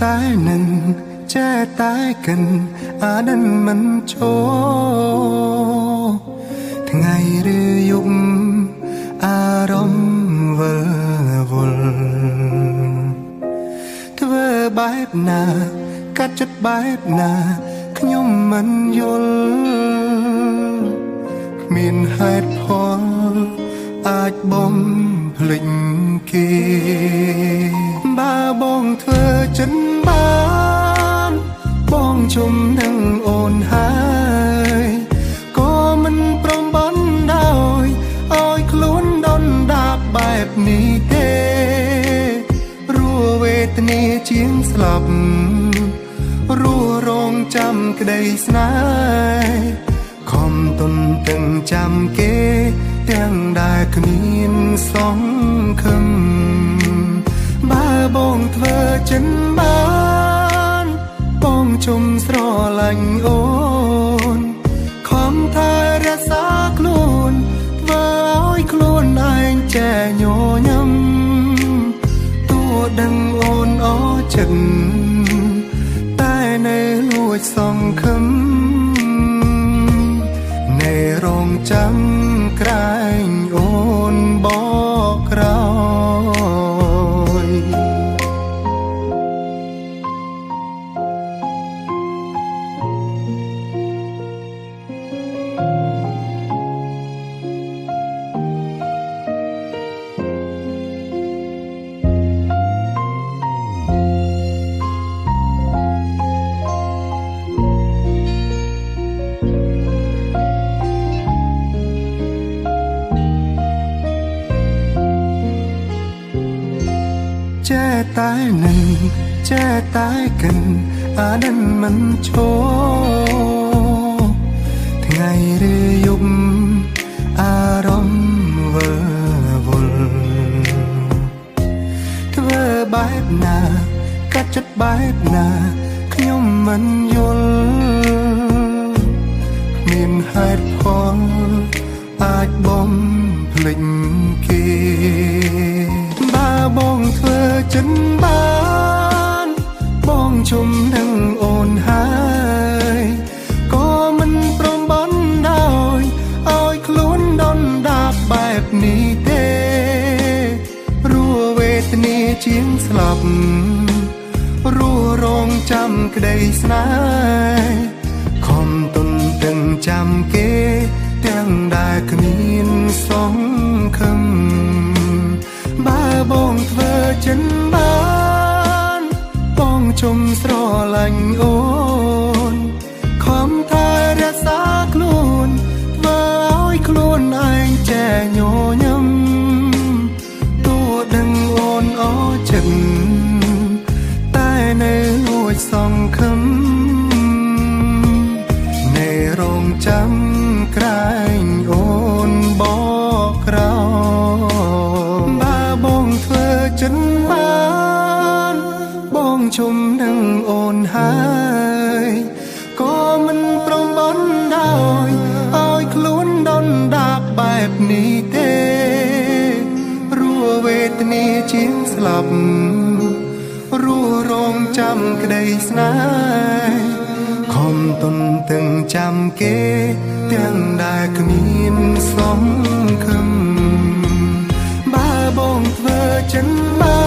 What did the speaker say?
តែនឹងចេះតែកិនអានឹងមិនចូលថ្ងៃឬយប់អារម្មណ៍វិលវល់ធ្វើបែបណាកាត់ចិត្តបែបណាខ្ញុំមិនយល់គ្មានហេតុផលអាចបំភ្លេចគេបើបងធ្វើចិនបានបងជុំនឹងអូនហើយក៏មិនព្រមបានដោយឲ្យខ្លួនដុនដាបបែបនេះទេរួវេទនាជាងស្លាប់រួរងចាំក្តីស្នេហ៍ខំទុនទាំងចាំគេទាំងដែលគ្មានសង្ឃឹមបើបងធ្វើចិនបានបងជុំស្រឡាញ់អូនខំថែរក្សាខ្លួនធ្វើឲ្យខ្លួនឯងចែញញឹមទោះដឹងអូនអចិត្តតែនៅលួចសង្ឃឹមនៅរងចាំក្រែងអូនបកក្រោយចេះតែនឹងចេះតែកិនអានឹងមិនចូលថ្ងៃឬយប់អារម្មណ៍វិលវល់ធ្វើបែបណាកាត់ចិត្តបែបណាខ្ញុំមិនយល់គ្មានហេតុផលអាចបំភ្លេចគេបើបងធ្វើចិនបានបងជុំនឹងអូនហើយក៏មិនព្រមបានដោយឲ្យខ្លួនដុនដាបបែបនេះទេរួវេទនាជាងស្លាប់រួរងចាំក្តីស្នេហ៍ខំទុនទាំងចាំគេទាំងដែលគ្មានសង្ឃឹមបើបងធ្វើចិនបានបងជុំស្រឡាញ់អូនខំថែរក្សាខ្លួនធ្វើឲ្យខ្លួនឯងចែញញឹមទោះដឹងអូនអចិត្តតែនៅលួចសង្ឃឹមនៅរងចាំក្រែងអូនបកក្រោយបើបងធ្វើចិនបានបងជុំនឹងអូនហើយក៏មិនព្រមបានដោយឲ្យខ្លួនដុនដាបបែបនេះទេរួវេទនាជាងស្លាប់រួរងចាំក្តីស្នេហ៍ខំទុនទាំងចាំគេទាំងដែលគ្មានសង្ឃឹមបើបងធ្វើចិនបាន